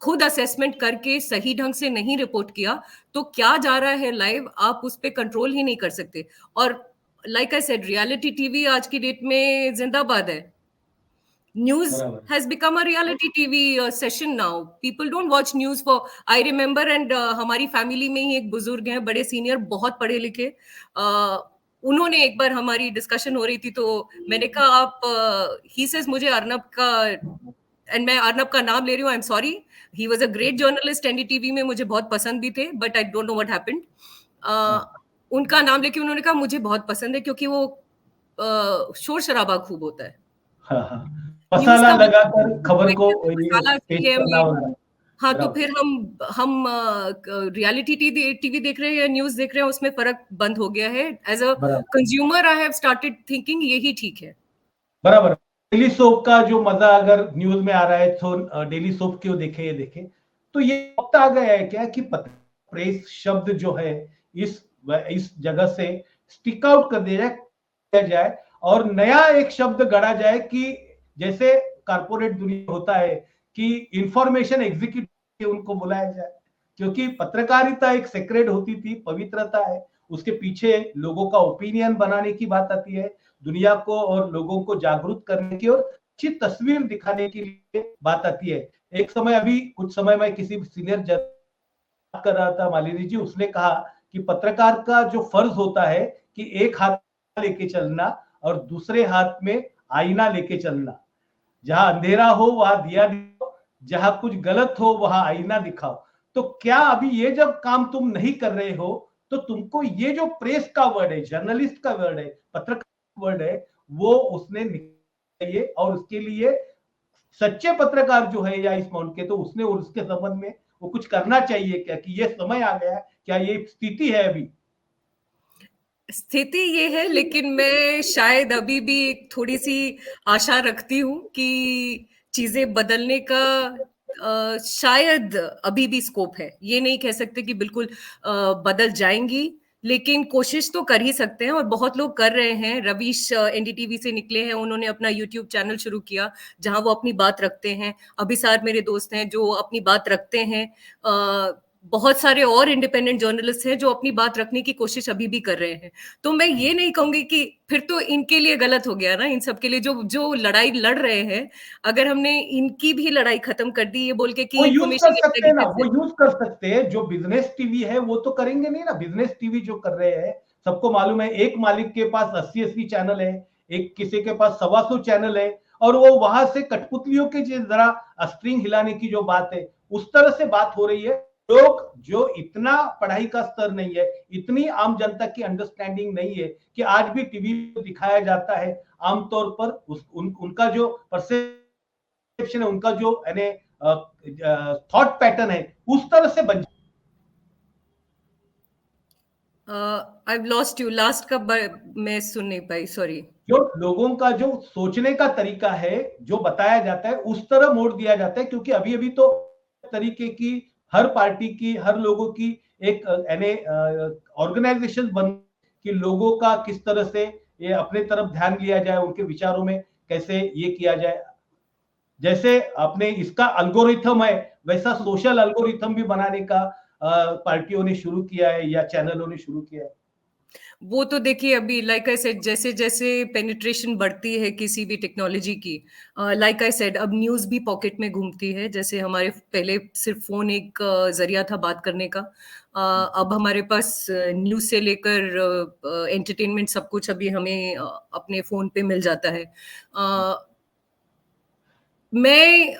खुद असेसमेंट करके सही ढंग से नहीं रिपोर्ट किया, तो क्या जा रहा है लाइव, आप उस पर कंट्रोल ही नहीं कर सकते। और like I said, reality TV आज की डेट में जिंदाबाद है। News बराबर। has become a reality TV session now. People don't watch news for. I remember, and हमारी फैमिली में ही एक बुजुर्ग हैं, बड़े सीनियर, बहुत पढ़े लिखे। उन्होंने एक बार, हमारी डिस्कशन हो रही थी, तो मैंने कहा आप, ही सेज मुझे अर्नब का, एंड मैं अर्नब का नाम ले रही हूँ, I am sorry, he was a great journalist, NDTV में मुझे बहुत पसंद भी थे, but I don't know what happened. उनका नाम लेके उन्होंने कहा मुझे बहुत पसंद है क्योंकि वो शोर शराबा खूब होता है। हाँ हाँ, न्यूज मसाला का लगाकर खबर को ये मसाला पेश सीएम करना में। होगा। हाँ, तो बराबर। फिर हम रियलिटी टीवी देख रहे हैं या न्यूज देख रहे हैं, उसमें फर्क बंद हो गया है। एज अ बराबर। Consumer I have started thinking यही ठीक है। बराबर। डेली सोप का जो मजा अगर न्यूज में आ रहा है, तो डेली सोप क्यों देखे, ये देखे। तो ये वक्त आ गया है क्या कि प्रेस शब्द जो है इस इस जगह से स्टिक आउट कर दिया जाए और नया एक शब्द गढ़ा जाए, कि जैसे कारपोरेट दुनिया होता है कि इंफॉर्मेशन एग्जीक्यूटिव उनको बुलाया जाए। क्योंकि पत्रकारिता एक सेक्रेड होती थी, पवित्रता है, उसके पीछे लोगों का ओपिनियन बनाने की बात आती है, दुनिया को और लोगों को जागरूक करने की और अच्छी तस्वीर दिखाने की बात आती है। एक समय, अभी कुछ समय में किसी सीनियर जर्नलिस्ट कर रहा था, मालिनी जी, उसने कहा कि पत्रकार का जो फर्ज होता है कि एक हाथ लेके चलना और दूसरे हाथ में आईना लेके चलना। जहां अंधेरा हो वहां दिया दिखाओ, जहां कुछ गलत हो वहां आईना दिखाओ। तो क्या अभी ये जब काम तुम नहीं कर रहे हो, तो तुमको ये जो प्रेस का वर्ड है, जर्नलिस्ट का वर्ड है, पत्रकार वर्ड है, वो उसने चाहिए। और उसके लिए सच्चे पत्रकार जो है या इस माउंट के, तो उसने और उसके संबंध में वो कुछ करना चाहिए क्या, कि ये समय आ गया, क्या ये स्थिति है अभी? स्थिति ये है, लेकिन मैं शायद अभी भी एक थोड़ी सी आशा रखती हूँ कि चीजें बदलने का शायद अभी भी स्कोप है। ये नहीं कह सकते कि बिल्कुल बदल जाएंगी, लेकिन कोशिश तो कर ही सकते हैं, और बहुत लोग कर रहे हैं। रवीश एनडीटीवी से निकले हैं, उन्होंने अपना यूट्यूब चैनल शुरू किया जहां वो अपनी बात रखते हैं। अभिसार मेरे दोस्त हैं जो अपनी बात रखते हैं। बहुत सारे और इंडिपेंडेंट जर्नलिस्ट हैं जो अपनी बात रखने की कोशिश अभी भी कर रहे हैं। तो मैं ये नहीं कहूंगी कि फिर तो इनके लिए गलत हो गया ना, इन सब के लिए जो जो लड़ाई लड़ रहे हैं, अगर हमने इनकी भी लड़ाई खत्म कर दी ये बोल के वो कि यूज कर इंफॉर्मेशन सकते हैं ना, इंटेग्रिटी वो से। यूज कर सकते हैं। जो बिजनेस टीवी है वो तो करेंगे नहीं ना। बिजनेस टीवी जो कर रहे हैं, सबको मालूम है, एक मालिक के पास 80-80 चैनल है, एक किसी के पास 125 चैनल है, और वो वहां से कठपुतलियों के जरा स्ट्रिंग हिलाने की जो बात है, उस तरह से बात हो रही है। लोग जो इतना पढ़ाई का स्तर नहीं है, इतनी आम जनता की अंडरस्टैंडिंग नहीं है कि आज भी टीवी दिखाया जाता है, आमतौर पर उनका जो परसेप्शन है, उनका जो यानी थॉट पैटर्न है, उस तरह से बन आई लॉस्ट यू, लास्ट का मैं सुन नहीं पाई, सॉरी। जो लोगों का जो सोचने का तरीका है, जो बताया जाता है, उस तरह मोड़ दिया जाता है। क्योंकि अभी अभी तो तरीके की हर पार्टी की, हर लोगों की एक यानी ऑर्गेनाइजेशन बन कि लोगों का किस तरह से ये अपने तरफ ध्यान लिया जाए, उनके विचारों में कैसे ये किया जाए। जैसे आपने इसका अल्गोरिथम है, वैसा सोशल अल्गोरिथम भी बनाने का पार्टियों ने शुरू किया है या चैनलों ने शुरू किया है। वो तो देखिए अभी लाइक आई सेड, जैसे जैसे पेनिट्रेशन बढ़ती है किसी भी टेक्नोलॉजी की, लाइक आई सेड अब न्यूज़ भी पॉकेट में घूमती है। जैसे हमारे पहले सिर्फ फोन एक जरिया था बात करने का, अब हमारे पास न्यूज़ से लेकर एंटरटेनमेंट सब कुछ अभी हमें अपने फोन पे मिल जाता है। मैं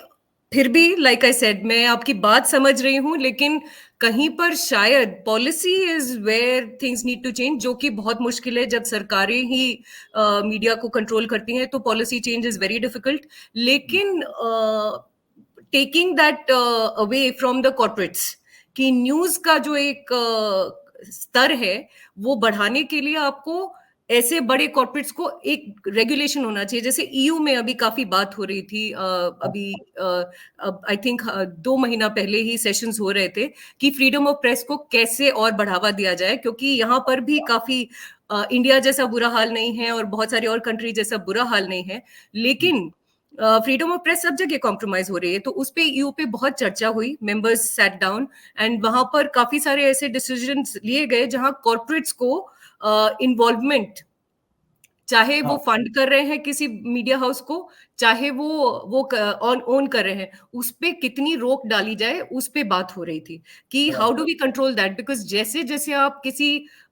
फिर भी लाइक आई सेड मैं आपकी बात समझ रही हूँ, लेकिन कहीं पर शायद policy is where things need to change, जो कि बहुत मुश्किल है। जब सरकारें ही मीडिया को कंट्रोल करती हैं तो policy change is very difficult. लेकिन taking that away from the corporates, कि न्यूज का जो एक स्तर है वो बढ़ाने के लिए आपको ऐसे बड़े कॉर्पोरेट्स को एक रेगुलेशन होना चाहिए। जैसे ईयू में अभी काफी बात हो रही थी, अभी अब आई थिंक 2 महीना पहले ही सेशंस हो रहे थे कि फ्रीडम ऑफ प्रेस को कैसे और बढ़ावा दिया जाए, क्योंकि यहाँ पर भी काफी इंडिया जैसा बुरा हाल नहीं है और बहुत सारी और कंट्री जैसा बुरा हाल नहीं है, लेकिन फ्रीडम ऑफ प्रेस सब जगह कॉम्प्रोमाइज हो रही है। तो उस पे ईयू पे बहुत चर्चा हुई, मेंबर्स सैट डाउन, एंड वहां पर काफी सारे ऐसे डिसीजन लिए गए जहां कॉर्पोरेट्स को इन्वॉल्वमेंट, चाहे वो हाँ, फंड कर रहे हैं किसी मीडिया हाउस को, चाहे वो ओन कर रहे हैं, उस पे कितनी रोक डाली जाए, उस पे बात हो रही थी कि how do we control that. Because जैसे जैसे आप किसी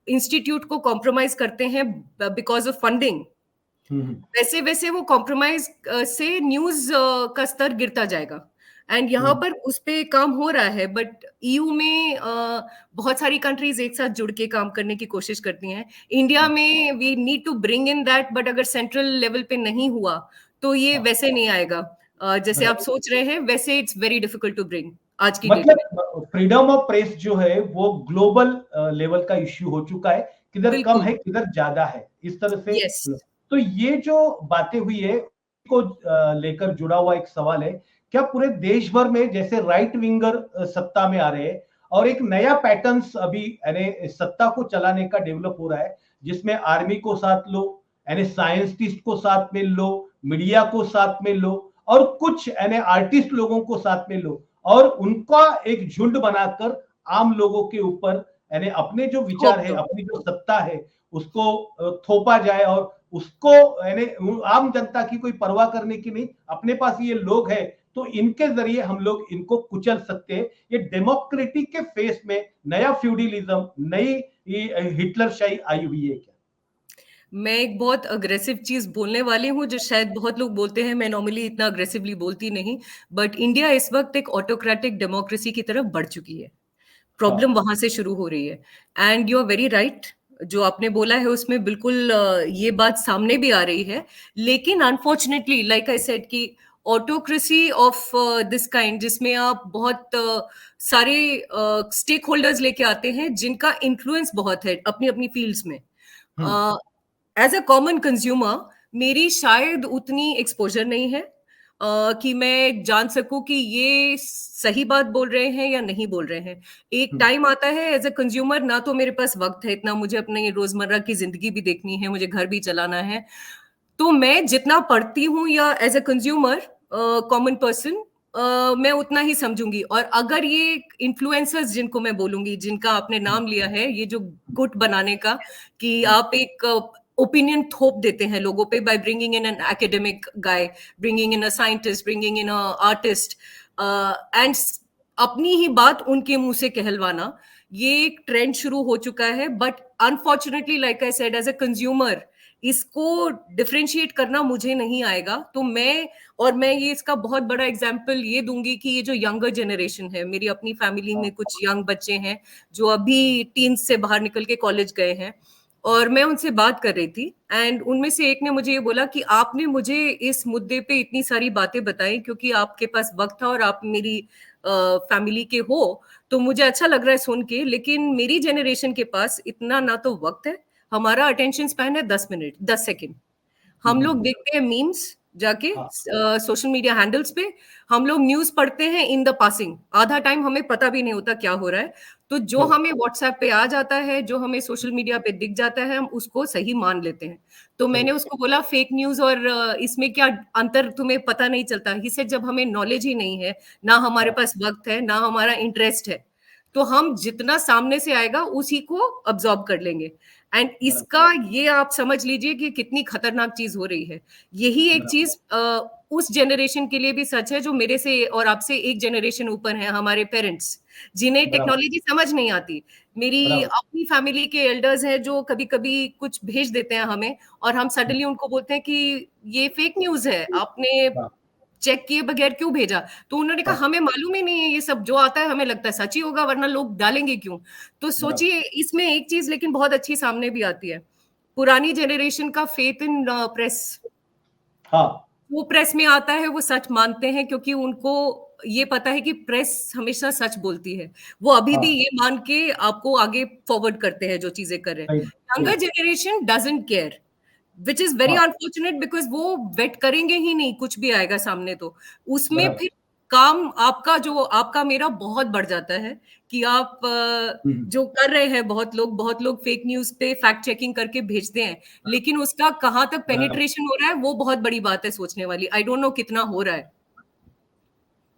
इंस्टीट्यूट को कॉम्प्रोमाइज करते हैं बिकॉज ऑफ फंडिंग, वैसे वैसे वो कॉम्प्रोमाइज से न्यूज का स्तर गिरता जाएगा। एंड यहाँ पर उस पे काम हो रहा है, बट ईयू में बहुत सारी कंट्रीज एक साथ जुड़ के काम करने की कोशिश करती हैं। इंडिया में we need to bring in that, but अगर सेंट्रल लेवल पे नहीं हुआ तो ये हाँ, वैसे नहीं आएगा जैसे आप right. सोच रहे हैं, वैसे it's very difficult to bring आज की डेट में। मतलब फ्रीडम ऑफ प्रेस जो है वो ग्लोबल लेवल का इश्यू हो चुका है, किधर कम बिल्कुल, है किधर ज्यादा है, इस तरह से। यस। तो ये जो बातें हुई है को लेकर जुड़ा हुआ एक सवाल है, क्या पूरे देश भर में जैसे राइट विंगर सत्ता में आ रहे हैं, और एक नया पैटर्न्स अभी यानी सत्ता को चलाने का डेवलप हो रहा है, जिसमें आर्मी को साथ लो, यानी साइंटिस्ट को साथ में लो, मीडिया को साथ में लो, और कुछ यानी आर्टिस्ट लोगों को साथ में लो, और उनका एक झुंड बनाकर आम लोगों के ऊपर यानी अपने जो विचार होप है, तो अपनी जो सत्ता है, उसको थोपा जाए। और उसको यानी आम जनता की कोई परवाह करने की नहीं, अपने पास ये लोग हैं तो इनके जरिए हम लोग इनको कुचल सकते हैं। ये डेमोक्रेटिक के फेस में नया फ्यूडलिज्म, नई हिटलरशाही आई हुई है क्या? मैं एक बहुत अग्रेसिव चीज बोलने वाली हूँ जो शायद बहुत लोग बोलते हैं, मैं नॉर्मली इतना अग्रेसिवली बोलती नहीं, बट इंडिया इस वक्त एक ऑटोक्रेटिक डेमोक्रेसी की तरफ बढ़ चुकी है। प्रॉब्लम हाँ, वहां से शुरू हो रही है। And you are very right, जो आपने बोला है उसमें बिल्कुल ये बात सामने भी आ रही है। लेकिन अनफॉर्चुनेटली लाइक आई सेड कि ऑटोक्रेसी ऑफ दिस काइंड, जिसमें आप बहुत सारे स्टेक होल्डर्स लेके आते हैं जिनका इन्फ्लुएंस बहुत है अपनी अपनी फील्ड्स में, हम्म, एज अ कॉमन कंज्यूमर मेरी शायद उतनी एक्सपोजर नहीं है कि मैं जान सकूं कि ये सही बात बोल रहे हैं या नहीं बोल रहे हैं। एक हम्म, टाइम आता है एज अ कंज्यूमर, ना तो मेरे पास वक्त है इतना, मुझे अपने रोजमर्रा की जिंदगी भी देखनी है, मुझे घर भी चलाना है। तो मैं जितना पढ़ती हूँ या as a consumer common person, मैं उतना ही समझूंगी। और अगर ये इन्फ्लुएंसर्स जिनको मैं बोलूंगी, जिनका आपने नाम लिया है, ये जो गुट बनाने का, कि आप एक ओपिनियन थोप देते हैं लोगों पे by bringing in an academic guy, bringing in a scientist, bringing in a artist, and अपनी ही बात उनके मुंह से कहलवाना, ये एक ट्रेंड शुरू हो चुका है। But unfortunately, like I said, as a consumer, इसको डिफरेंशिएट करना मुझे नहीं आएगा। तो मैं ये इसका बहुत बड़ा एग्जाम्पल ये दूंगी कि ये जो यंगर जनरेशन है, मेरी अपनी फैमिली में कुछ यंग बच्चे हैं जो अभी टीन्स से बाहर निकल के कॉलेज गए हैं, और मैं उनसे बात कर रही थी, एंड उनमें से एक ने मुझे ये बोला कि आपने मुझे इस मुद्दे पे इतनी सारी बातें बताई क्योंकि आपके पास वक्त था और आप मेरी फैमिली के हो, तो मुझे अच्छा लग रहा है सुन के, लेकिन मेरी जनरेशन के पास इतना ना तो वक्त है, हमारा अटेंशन स्पैन है 10 मिनट, 10 सेकेंड। हम लोग देखते हैं मीम्स जाके हाँ, सोशल मीडिया हैंडल्स पे, हम लोग न्यूज पढ़ते हैं इन द पासिंग, आधा टाइम हमें पता भी नहीं होता क्या हो रहा है। तो जो true, हमें व्हाट्सएप पे आ जाता है, जो हमें सोशल मीडिया पे दिख जाता है, हम उसको सही मान लेते हैं। तो सही, मैंने उसको बोला फेक न्यूज और इसमें क्या अंतर तुम्हें पता नहीं चलता? ही से जब हमें नॉलेज ही नहीं है, ना हमारे हाँ, पास वक्त है, ना हमारा इंटरेस्ट है, तो हम जितना सामने से आएगा उसी को अब्सॉर्ब कर लेंगे। एंड बराबर, इसका ये आप समझ लीजिए कि कितनी खतरनाक चीज हो रही है। यही एक बराबर, चीज उस जनरेशन के लिए भी सच है जो मेरे से और आपसे एक जनरेशन ऊपर है, हमारे पेरेंट्स, जिन्हें बराबर, टेक्नोलॉजी समझ नहीं आती। मेरी बराबर, अपनी फैमिली के एल्डर्स हैं जो कभी कभी कुछ भेज देते हैं हमें, और हम सडनली उनको बोलते हैं कि ये फेक न्यूज है, आपने हाँ, चेक किए बगैर क्यों भेजा? तो उन्होंने कहा हाँ, हमें मालूम ही नहीं है, ये सब जो आता है हमें लगता है सच ही होगा, वरना लोग डालेंगे क्यों? तो बराबर, सोचिए, इसमें एक चीज लेकिन बहुत अच्छी सामने भी आती है, पुरानी जनरेशन का फेथ इन प्रेस। हाँ, वो प्रेस में आता है वो सच मानते हैं क्योंकि उनको ये पता है कि प्रेस हमेशा सच बोलती है। वो अभी भी हाँ, ये मान के आपको आगे फॉरवर्ड करते हैं जो चीजें कर रहे हैं। सही, सही यंगर बात, generation doesn't care, which is very हाँ, अनफॉर्चुनेट, बिकॉज वो वेट करेंगे ही नहीं, कुछ भी आएगा सामने तो उसमें बराबर, फिर काम आपका, जो आपका मेरा बहुत बढ़ जाता है कि आप हम्म, जो कर रहे हैं, बहुत लोग फेक न्यूज पे फैक्ट चेकिंग करके भेजते हैं, लेकिन उसका कहाँ तक बराबर। पेनिट्रेशन हो रहा है वो बहुत बड़ी बात है सोचने वाली। आई डोंट नो कितना हो रहा है।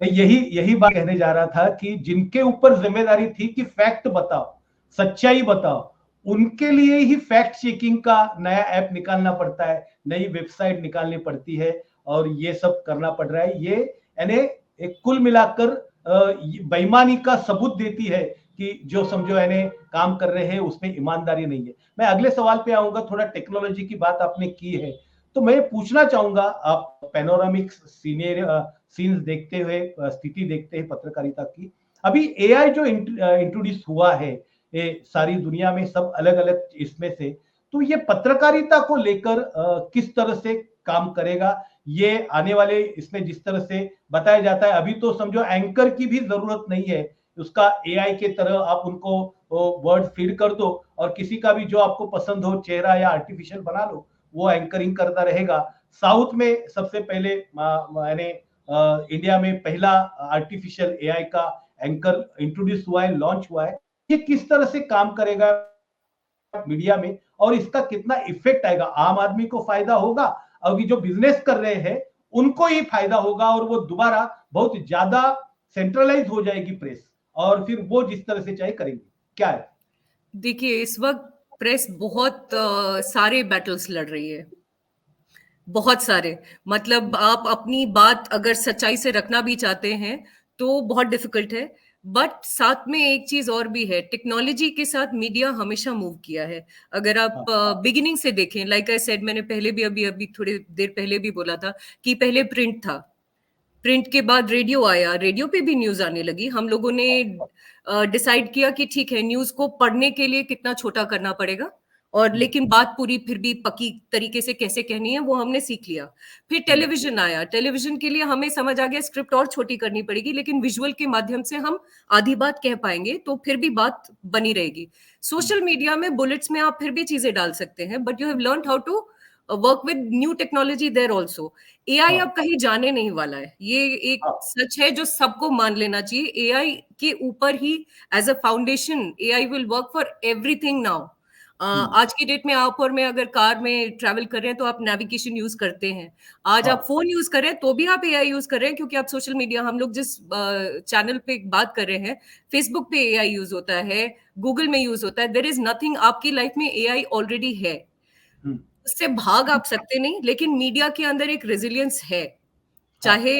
मैं यही यही बात कहने जा रहा था कि जिनके ऊपर जिम्मेदारी थी कि फैक्ट बताओ, सच्चाई बताओ, उनके लिए ही फैक्ट चेकिंग का नया ऐप निकालना पड़ता है, नई वेबसाइट निकालनी पड़ती है, और ये सब करना पड़ रहा है। ये यानी एक कुल मिलाकर बेईमानी का सबूत देती है कि जो समझो यानी काम कर रहे हैं उसमें ईमानदारी नहीं है। मैं अगले सवाल पे आऊंगा, थोड़ा टेक्नोलॉजी की बात आपने की है, तो मैं पूछना चाहूंगा, आप पैनोरामिक सीनियर सीन्स देखते हुए, स्थिति देखते हैं पत्रकारिता की, अभी एआई जो इंट्रोड्यूस हुआ है ये सारी दुनिया में, सब अलग अलग इसमें से, तो ये पत्रकारिता को लेकर किस तरह से काम करेगा? ये आने वाले इसमें जिस तरह से बताया जाता है, अभी तो समझो एंकर की भी जरूरत नहीं है, उसका एआई के तरह आप उनको वर्ड फीड कर दो और किसी का भी जो आपको पसंद हो चेहरा या आर्टिफिशियल बना लो, वो एंकरिंग करता रहेगा। साउथ में सबसे पहले मैंने इंडिया में पहला आर्टिफिशियल एआई का एंकर इंट्रोड्यूस हुआ है, लॉन्च हुआ है। ये किस तरह से काम करेगा मीडिया में और इसका कितना इफेक्ट आएगा? आम आदमी को फायदा होगा, अभी जो बिजनेस कर रहे हैं उनको ही फायदा होगा, और वो दोबारा बहुत ज्यादा सेंट्रलाइज हो जाएगी प्रेस, और फिर वो जिस तरह से चाहे करेंगे। क्या है? देखिए, इस वक्त प्रेस बहुत सारे बैटल्स लड़ रही है, बहुत सारे। मतलब आप अपनी बात अगर सच्चाई से रखना भी चाहते हैं तो बहुत डिफिकल्ट है। बट साथ में एक चीज और भी है, टेक्नोलॉजी के साथ मीडिया हमेशा मूव किया है। अगर आप हाँ, बिगिनिंग से देखें, लाइक आई सेड, मैंने पहले भी अभी अभी थोड़ी देर पहले भी बोला था कि पहले प्रिंट था, प्रिंट के बाद रेडियो आया, रेडियो पे भी न्यूज आने लगी। हम लोगों ने डिसाइड किया कि ठीक है, न्यूज को पढ़ने के लिए कितना छोटा करना पड़ेगा, और हम्म, लेकिन बात पूरी फिर भी पक्की तरीके से कैसे कहनी है वो हमने सीख लिया। फिर हम्म, टेलीविजन आया, टेलीविजन के लिए हमें समझ आ गया स्क्रिप्ट और छोटी करनी पड़ेगी, लेकिन विजुअल के माध्यम से हम आधी बात कह पाएंगे तो फिर भी बात बनी रहेगी। हम्म, सोशल मीडिया में बुलेट्स में आप फिर भी चीजें डाल सकते हैं, but you have learn how to work with new technology there also. AI हाँ, अब कहीं जाने नहीं वाला है, ये एक हाँ, सच है जो सबको मान लेना चाहिए। एआई के ऊपर ही as a foundation AI will work for everything now. आज की डेट में आप और मैं अगर कार में ट्रैवल कर रहे हैं तो आप नेविगेशन यूज करते हैं। आज आप हाँ। फोन यूज कर रहे हैं तो भी आप एआई यूज कर रहे हैं, क्योंकि आप सोशल मीडिया, हम लोग जिस चैनल पे बात कर रहे हैं, फेसबुक पे एआई यूज होता है, गूगल में यूज होता है। देयर इज नथिंग, आपकी लाइफ में एआई ऑलरेडी है, हम्म। उससे भाग आप सकते नहीं। लेकिन मीडिया के अंदर एक रेजिलियंस है, हाँ। चाहे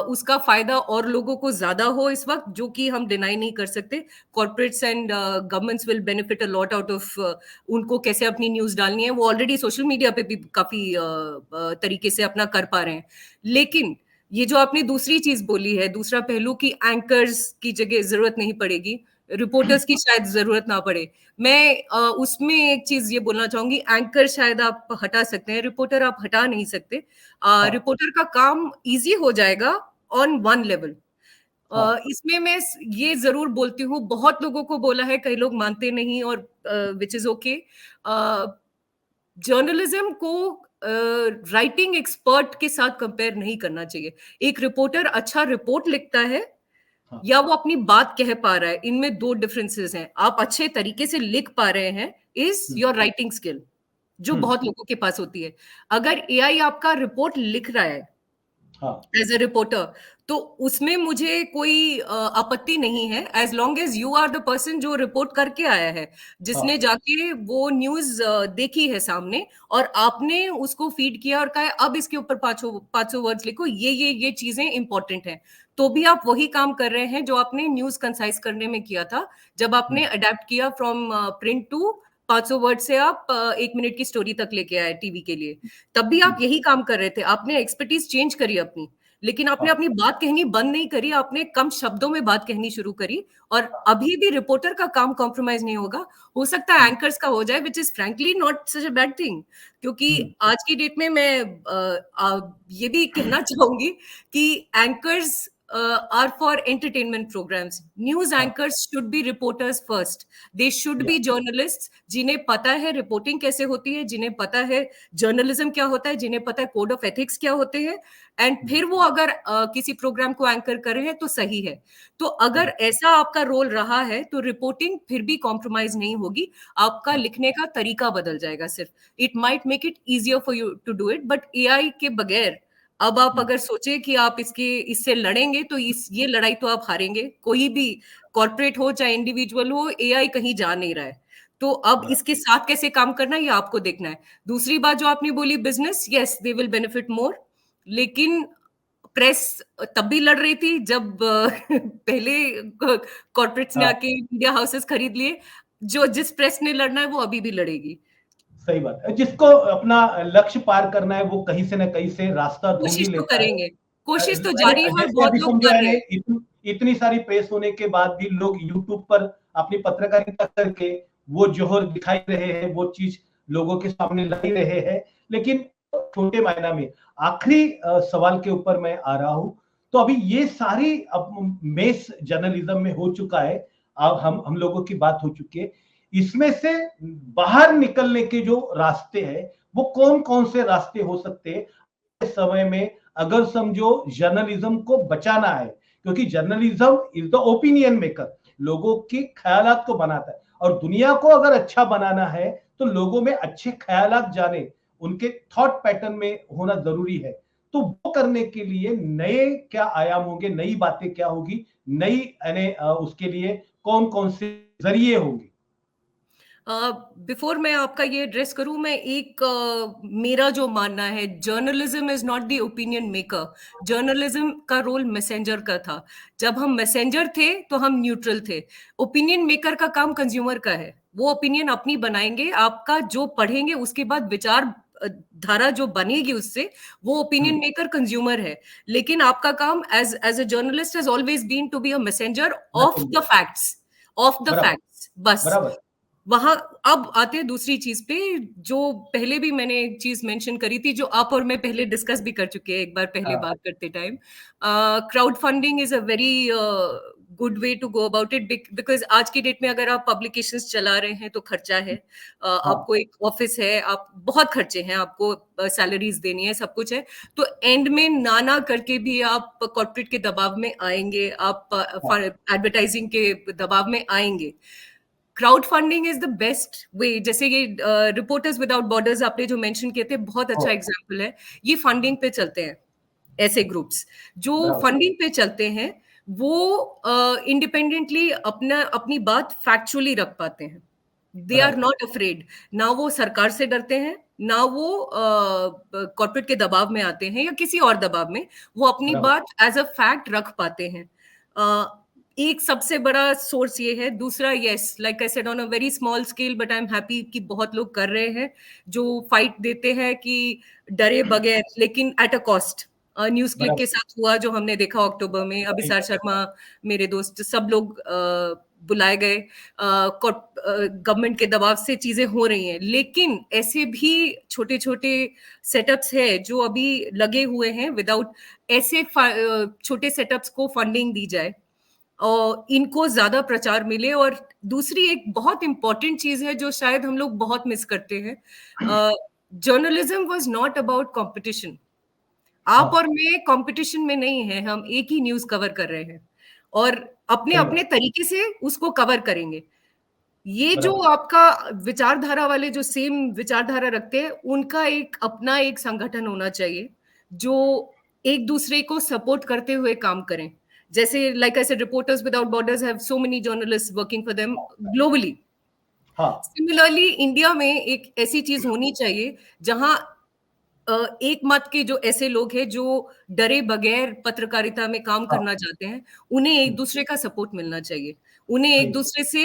उसका फायदा और लोगों को ज्यादा हो इस वक्त, जो कि हम डिनाई नहीं कर सकते। Corporates and governments will benefit a lot out of उनको कैसे अपनी न्यूज डालनी है। वो ऑलरेडी सोशल मीडिया पे भी काफी तरीके से अपना कर पा रहे हैं। लेकिन ये जो आपने दूसरी चीज बोली है, दूसरा पहलू, की एंकर्स की जगह जरूरत नहीं पड़ेगी, रिपोर्टर्स की शायद जरूरत ना पड़े। मैं उसमें एक चीज ये बोलना चाहूंगी, एंकर शायद आप हटा सकते हैं, रिपोर्टर आप हटा नहीं सकते। हाँ। रिपोर्टर का काम इजी हो जाएगा ऑन वन लेवल। हाँ। इसमें मैं ये जरूर बोलती हूँ, बहुत लोगों को बोला है, कई लोग मानते नहीं, और विच इज ओके। जर्नलिज्म को राइटिंग एक्सपर्ट के साथ कंपेयर नहीं करना चाहिए। एक रिपोर्टर अच्छा रिपोर्ट लिखता है हाँ। या वो अपनी बात कह पा रहा है, इनमें दो डिफरेंसेस हैं। आप अच्छे तरीके से लिख पा रहे हैं is hmm. Your writing skill, जो हम्म। बहुत लोगों के पास होती है। अगर एआई आपका रिपोर्ट लिख रहा है हाँ। एज अ रिपोर्टर, तो उसमें मुझे कोई आपत्ति नहीं है, as long as you are the person जो रिपोर्ट करके आया है, जिसने हाँ। जाके वो न्यूज देखी है सामने, और आपने उसको फीड किया और कहा है, अब इसके ऊपर 500 वर्ड्स लिखो, ये चीजें इंपॉर्टेंट हैं। तो भी आप वही काम कर रहे हैं जो आपने न्यूज कंसाइज करने में किया था, जब आपने हम्म। अडेप्ट किया फ्रॉम प्रिंट टू 500 वर्ड से आप 1 मिनट की स्टोरी तक लेके आए टीवी के लिए। तब भी आप हम्म। यही काम कर रहे थे, आपने एक्सपर्टीज चेंज करी अपनी, लेकिन आपने हाँ। अपनी बात कहनी बंद नहीं करी, आपने कम शब्दों में बात कहनी शुरू करी। और अभी भी रिपोर्टर का काम कॉम्प्रोमाइज नहीं होगा, हो सकता है हम्म। एंकर्स का हो जाए, which is frankly not such a bad thing. क्योंकि हम्म। आज की डेट में मैं ये भी कहना चाहूंगी कि anchors are for entertainment programmes. News हाँ। Anchors should be reporters first, they should या। बी जर्नलिस्ट, जिन्हें पता है रिपोर्टिंग कैसे होती है, जिन्हें पता है जर्नलिज्म क्या होता है, जिन्हें पता है कोड ऑफ एथिक्स क्या होते हैं। एंड हम्म। फिर वो अगर किसी प्रोग्राम को एंकर कर रहे हैं तो सही है। तो अगर हम्म। ऐसा आपका रोल रहा है तो रिपोर्टिंग फिर भी कॉम्प्रोमाइज नहीं होगी, आपका हाँ। लिखने का तरीका बदल जाएगा सिर्फ। It might make it easier for you to do it, but AI के बगैर अब आप हम्म। अगर सोचे कि आप इससे लड़ेंगे, तो ये लड़ाई तो आप हारेंगे। कोई भी कॉर्पोरेट हो चाहे इंडिविजुअल हो, एआई कहीं जा नहीं रहा है। तो अब बराबर। इसके साथ कैसे काम करना है ये आपको देखना है। दूसरी बात जो आपने बोली, business, yes they will benefit मोर। लेकिन प्रेस तब भी लड़ रही थी जब पहले कॉर्पोरेट्स ने हाँ। आके मीडिया हाउसेस खरीद लिए। जो जिस प्रेस ने लड़ना है वो अभी भी लड़ेगी। सही बात है, जिसको अपना लक्ष्य पार करना है वो कहीं से न कहीं से रास्ता ढूंढ ही कोशिश तो लेता है। करेंगे, कोशिश तो मैंने जारी है और जैसे बहुत अभी लोग समझो कर रहे मैंने हैं। इतनी सारी प्रेस होने के बाद भी लोग यूट्यूब पर अपनी पत्रकारिता करके वो जोहर दिखाई रहे हैं, वो चीज लोगों के सामने ला ही रहे हैं। लेकिन छोटे मायना में आखिरी सवाल के ऊपर मैं आ रहा हूं। तो अभी ये सारी अब मेस जर्नलिज्म में हो चुका है, अब हम लोगों की बात हो चुकी है। इसमें से बाहर निकलने के जो रास्ते हैं वो कौन कौन से रास्ते हो सकते हैं समय में, अगर समझो जर्नलिज्म को बचाना है? क्योंकि journalism is the opinion maker, लोगों की ख्यालात को बनाता है, और दुनिया को अगर अच्छा बनाना है तो लोगों में अच्छे ख्यालात जाने, उनके थॉट पैटर्न में होना जरूरी है। तो वो करने के लिए नए क्या आयाम होंगे, नई बातें क्या होगी, नई यानी उसके लिए कौन कौन से जरिए होंगे? बिफोर मैं आपका ये एड्रेस करूं, मैं एक मेरा जो मानना है, journalism is not the opinion maker. Journalism का रोल मैसेंजर का था। जब हम मैसेंजर थे तो हम न्यूट्रल थे। ओपिनियन मेकर का काम कंज्यूमर का है, वो ओपिनियन अपनी बनाएंगे, आपका जो पढ़ेंगे उसके बाद विचार धारा जो बनेगी उससे, वो ओपिनियन मेकर कंज्यूमर है। लेकिन आपका काम as as a journalist has always been to be a messenger of the messenger. Facts, of the बराबर। फैक्ट्स बस। बराबर। वहां अब आते हैं दूसरी चीज पे, जो पहले भी मैंने एक चीज मेंशन करी थी, जो आप और मैं पहले डिस्कस भी कर चुके हैं एक बार पहले हाँ। बात करते time. Crowd funding is a very good way to go about it, because आज की डेट में अगर आप पब्लिकेशंस चला रहे हैं तो खर्चा है। हाँ। आपको एक ऑफिस है, आप बहुत खर्चे हैं, आपको सैलरीज देनी है, सब कुछ है। तो एंड में नाना करके भी आप कॉर्पोरेट के दबाव में आएंगे, आप हाँ। एडवर्टाइजिंग के दबाव में आएंगे। Crowd funding is the best way. जैसे ये रिपोर्टर्स विदाउट बॉर्डर्स आपने जो मेंशन किए थे, बहुत अच्छा एग्जांपल है. ये फंडिंग पे चलते हैं. ऐसे ग्रुप्स जो फंडिंग पे चलते हैं वो इंडिपेंडेंटली अपनी बात फैक्चुअली रख पाते हैं. They are not afraid. ना वो सरकार से डरते हैं, ना वो कॉर्पोरेट के दबाव में आते हैं या किसी और दबाव में. वो अपनी बात एज अ फैक्ट रख पाते हैं. एक सबसे बड़ा सोर्स ये है. दूसरा, yes, like I said, on a very small scale, but I am happy कि बहुत लोग कर रहे हैं जो फाइट देते हैं कि डरे बगैर, लेकिन at a cost. News click के साथ हुआ जो हमने देखा अक्टूबर में. अभिसार शर्मा, मेरे दोस्त, सब लोग बुलाए गए. गवर्नमेंट के दबाव से चीजें हो रही हैं, लेकिन ऐसे भी छोटे छोटे सेटअप्स है जो अभी लगे हुए हैं. विदाउट ऐसे छोटे सेटअप्स को फंडिंग दी जाए और इनको ज्यादा प्रचार मिले. और दूसरी एक बहुत इंपॉर्टेंट चीज है जो शायद हम लोग बहुत मिस करते हैं. Journalism was not about competition. आप और मैं कंपटीशन में नहीं है. हम एक ही न्यूज कवर कर रहे हैं और अपने अपने तरीके से उसको कवर करेंगे. ये जो आपका विचारधारा वाले जो सेम विचारधारा रखते हैं, उनका एक अपना एक संगठन होना चाहिए जो एक दूसरे को सपोर्ट करते हुए काम करें. जैसे like I said, reporters without borders have so many journalist working for them globally. Similarly India में एक ऐसी चीज होनी चाहिए जहां एक मत के जो ऐसे लोग हैं जो डरे बगैर पत्रकारिता में काम करना चाहते हैं, उन्हें एक दूसरे का सपोर्ट मिलना चाहिए. उन्हें एक दूसरे से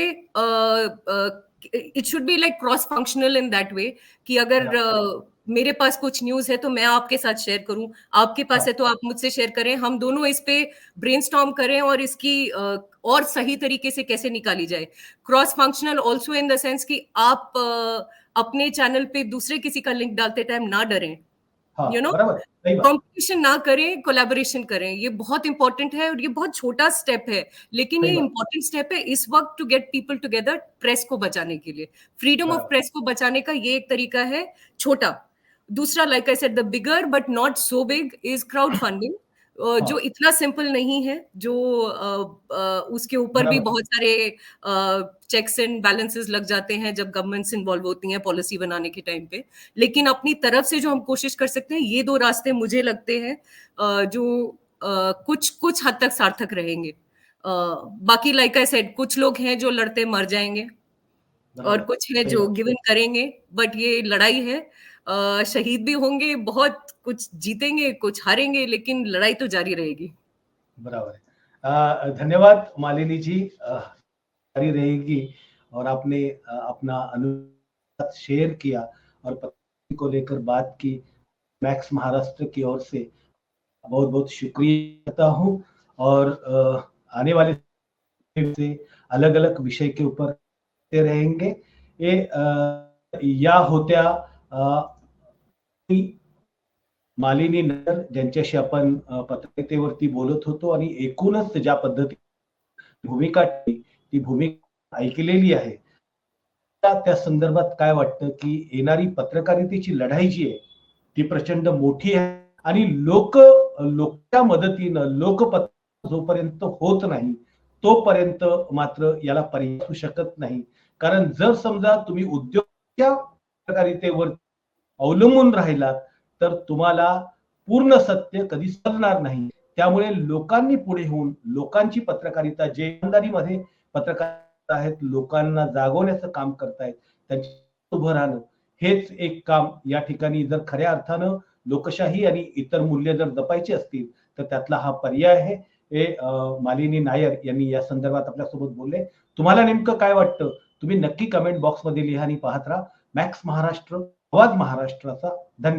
it should be like cross functional in that way कि अगर मेरे पास कुछ न्यूज है तो मैं आपके साथ शेयर करूं, आपके पास है तो आप मुझसे शेयर करें. हम दोनों इस पे ब्रेनस्टॉर्म करें और इसकी और सही तरीके से कैसे निकाली जाए. Cross functional also in the sense कि आप अपने चैनल पे दूसरे किसी का लिंक डालते टाइम ना डरें. यू नो, कॉम्पिटिशन ना करें, कोलैबोरेशन करें. ये बहुत इंपॉर्टेंट है और ये बहुत छोटा स्टेप है, लेकिन ये इंपॉर्टेंट स्टेप है इस वक्त to get people together, press को बचाने के लिए. फ्रीडम ऑफ प्रेस को बचाने का ये एक तरीका है, छोटा. दूसरा, like I said, the bigger but not so big is crowd funding, जो इतना सिंपल नहीं है, जो उसके ऊपर भी बहुत सारे चेक्स एंड बैलेंसेस लग जाते हैं जब गवर्नमेंट्स इन्वॉल्व होती हैं पॉलिसी बनाने के टाइम पे. लेकिन अपनी तरफ से जो हम कोशिश कर सकते हैं, ये दो रास्ते मुझे लगते हैं जो कुछ कुछ हद तक सार्थक रहेंगे. बाकी लाइक आई सेड, कुछ लोग हैं जो लड़ते मर जाएंगे और कुछ है जो गिव इन करेंगे. बट ये लड़ाई है, शहीद भी होंगे, बहुत कुछ जीतेंगे, कुछ हारेंगे, लेकिन लड़ाई तो जारी रहेगी. बराबर है. धन्यवाद मालिनी जी. जारी रहेगी. और आपने अपना अनुभव शेयर किया और पत्नी को लेकर बात की. मैक्स महाराष्ट्र की ओर से बहुत बहुत शुक्रिया करता हूँ. और आने वाले से अलग अलग विषय के ऊपर रहेंगे. या होत्या मालिनी नायर, ज्यांच्याशी आपण पत्रकारितेवरती बोलत होतो आणि एकूणच ज्या पद्धतीने भूमिका ती भूमिका ऐकलेली आहे. त्या संदर्भात काय वाटतं की येणारी पत्रकारितेची लढाई जी आहे ती प्रचंड मोठी आहे आणि लोकच्या मदतीनं लोकपत्र जोपर्यंत होत नाही तोपर्यंत मात्र याला पर्याय असू शकत नाही. कारण जर समजा तुम्ही उद्योगाच्या पत्रकारितेवर अवलंबून राहिलात तर तुम्हाला पूर्ण सत्य कधी समजणार नाही. त्यामुळे लोकांनी पुढे होऊन लोकांची पत्रकारिता, जे इमानदारीमध्ये पत्रकार आहेत, लोकांना जागवण्याचं काम करतायत, त्यांची उभं राहणं हेच एक काम या ठिकाणी जर खऱ्या अर्थानं लोकशाही आणि इतर मूल्य जर जपायची असतील तर त्यातला हा पर्याय आहे. हे मालिनी नायर यांनी या संदर्भात आपल्यासोबत बोलले. तुम्हाला नेमकं काय वाटतं तुम्ही नक्की कमेंट बॉक्स मध्ये लिहा आणि पाहत राहा. मॅक्स महाराष्ट्र, आवाज महाराष्ट्राचा. धन्यवाद.